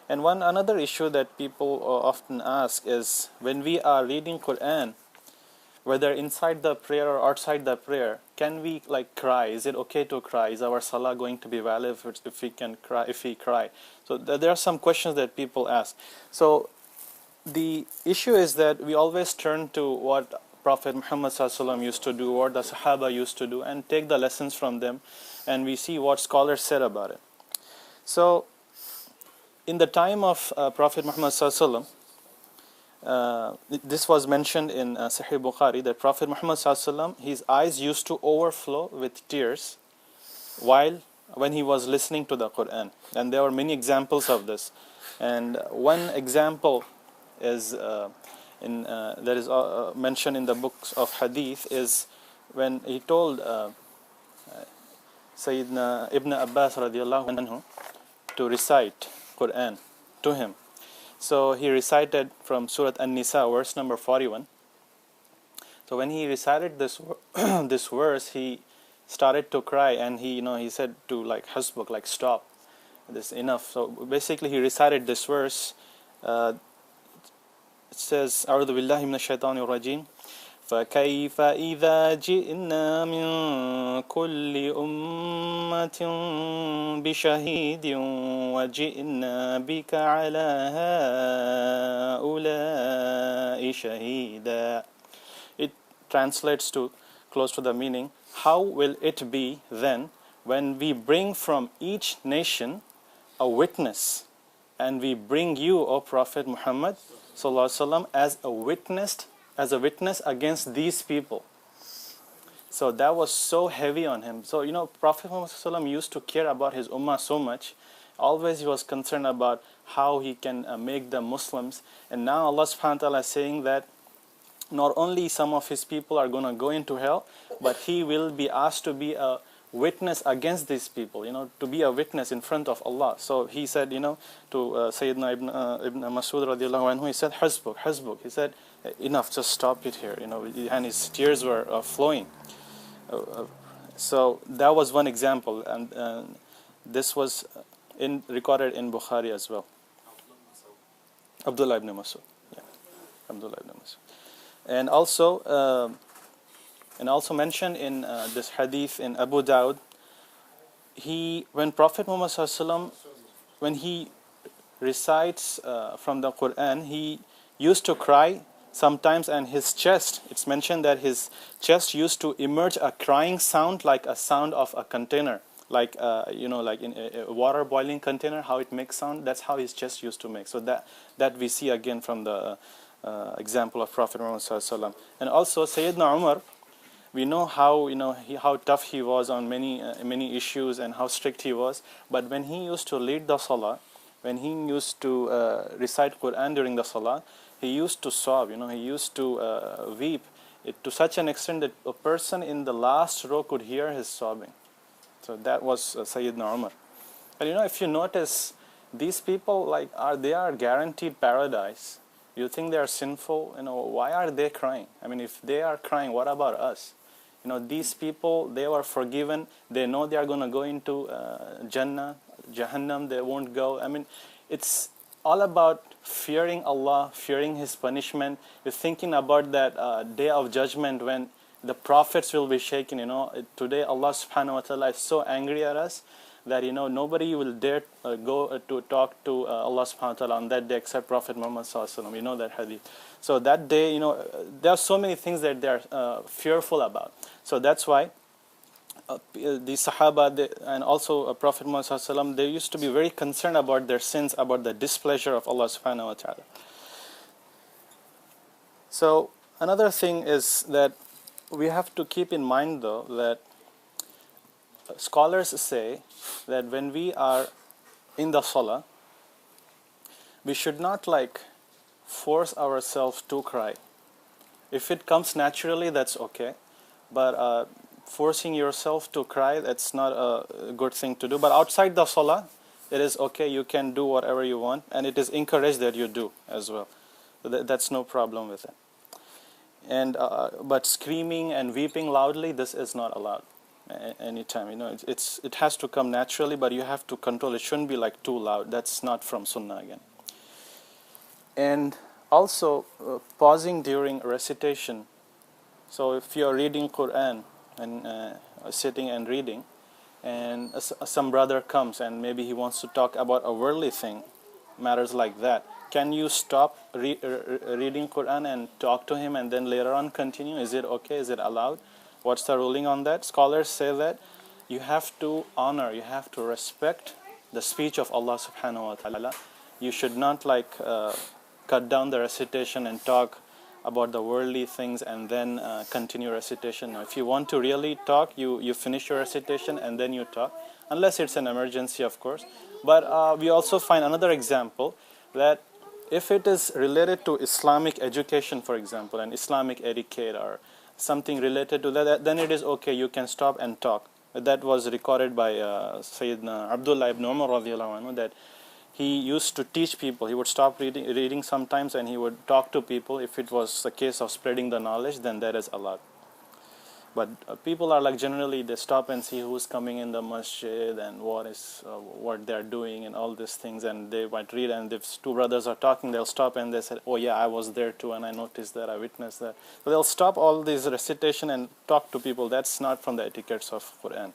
And another issue that people often ask is, when we are reading Quran, whether inside the prayer or outside the prayer, can we like cry? Is it okay to cry? Is our salah going to be valid if we can cry, if we cry? So there are some questions that people ask. So the issue is that we always turn to what Prophet Muhammad ﷺ used to do, what the Sahaba used to do, and take the lessons from them, and we see what scholars said about it. So in the time of Prophet Muhammad ﷺ, this was mentioned in Sahih Bukhari, that Prophet Muhammad ﷺ, his eyes used to overflow with tears when he was listening to the Quran. And there are many examples of this. And one example is that is mentioned in the books of Hadith, is when he told Sayyidina Ibn Abbas radiallahu anhu to recite Quran to him. So he recited from Surah An-Nisa, verse number 41. So when he recited this this verse, he started to cry, and he said to like Hasbuk, like stop, this enough. So basically he recited this verse. It says, A'udhu billahi minash shaitanir rajim. فَكَيْفَ إِذَا جِئْنَا مِنْ كُلِّ أُمَّةٍ بِشَهِيدٍ وَجِئْنَا بِكَ عَلَى هَؤُلَاءِ شَهِيدًا. It translates to close to the meaning, how will it be then when we bring from each nation a witness, and we bring you, O Prophet Muhammad sallallahu alaihi wasallam, as a witness against these people. So that was so heavy on him. So Prophet Muhammad sallallahu alaihi wasallam used to care about his ummah so much. Always he was concerned about how he can make them Muslims. And now Allah subhanahu wa ta'ala is saying that not only some of his people are going to go into hell, but he will be asked to be a witness against these people, to be a witness in front of Allah. So he said, to Sayyidina Ibn Masud radiallahu anhu, he said, Hasbuk. He said, enough, just stop it here, and his tears were flowing. So that was one example, and this was recorded in Bukhari as well. Abdullah ibn Masud. Yeah, Abdullah ibn Masud. And also mentioned in this hadith in Abu Dawud, when Prophet Muhammad ﷺ, when he recites from the Quran, he used to cry sometimes, and his chest, it's mentioned that his chest used to emerge a crying sound, like a sound of a container, like like in a water boiling container, how it makes sound. That's how his chest used to make. So that we see again from the example of Prophet Muhammad ﷺ. And also Sayyidina Umar, we know how how tough he was on many issues and how strict he was. But when he used to lead the salah, when he used to recite Quran during the salah, he used to sob. He used to weep to such an extent that a person in the last row could hear his sobbing. So that was Sayyidina Umar. And if you notice, these people they are guaranteed paradise. You think they are sinful? Why are they crying? I mean, if they are crying, what about us? These people, they were forgiven. They know they are going to go into Jannah, Jahannam. They won't go. I mean, it's all about fearing Allah, fearing His punishment. You're thinking about that day of judgment when the prophets will be shaken. Today Allah subhanahu wa ta'ala is so angry at us that nobody will dare go to talk to Allah subhanahu wa ta'ala on that day except Prophet Muhammad sallallahu alaihi wasallam. We know that hadith. So that day, there are so many things that they are fearful about. So that's why the Sahaba and also Prophet Muhammad sallallahu alaihi wasallam, they used to be very concerned about their sins, about the displeasure of Allah subhanahu wa ta'ala. So another thing is that we have to keep in mind, though, that scholars say that when we are in the salah, we should not force ourselves to cry. If it comes naturally, that's okay. But forcing yourself to cry, that's not a good thing to do. But outside the salah, it is okay. You can do whatever you want, and it is encouraged that you do as well. So that's no problem with it. And but screaming and weeping loudly, this is not allowed. anytime. It has to come naturally, but you have to control. It shouldn't be like too loud. That's not from Sunnah again. And also pausing during recitation. So if you're reading Quran and sitting and reading, and some brother comes and maybe he wants to talk about a worldly thing, matters like that, can you stop reading Quran and talk to him and then later on continue? Is it okay? Is it allowed? What's the ruling on that? Scholars say that you have to honor, you have to respect the speech of Allah subhanahu wa ta'ala. You should not cut down the recitation and talk about the worldly things and then continue recitation. Now, if you want to really talk, you finish your recitation and then you talk, unless it's an emergency, of course. But we also find another example that if it is related to Islamic education, for example, and Islamic etiquette or something related to that, then it is okay, you can stop and talk. That was recorded by Sayyidina Abdullah ibn Umar radiallahu anhu, that he used to teach people. He would stop reading sometimes and he would talk to people. If it was a case of spreading the knowledge, then that is allowed. But people are generally, they stop and see who's coming in the masjid and what they're doing and all these things, and they might read, and if two brothers are talking, they'll stop and they say, oh yeah, I was there too and I noticed that, I witnessed that. So they'll stop all this recitation and talk to people. That's not from the etiquettes of Quran.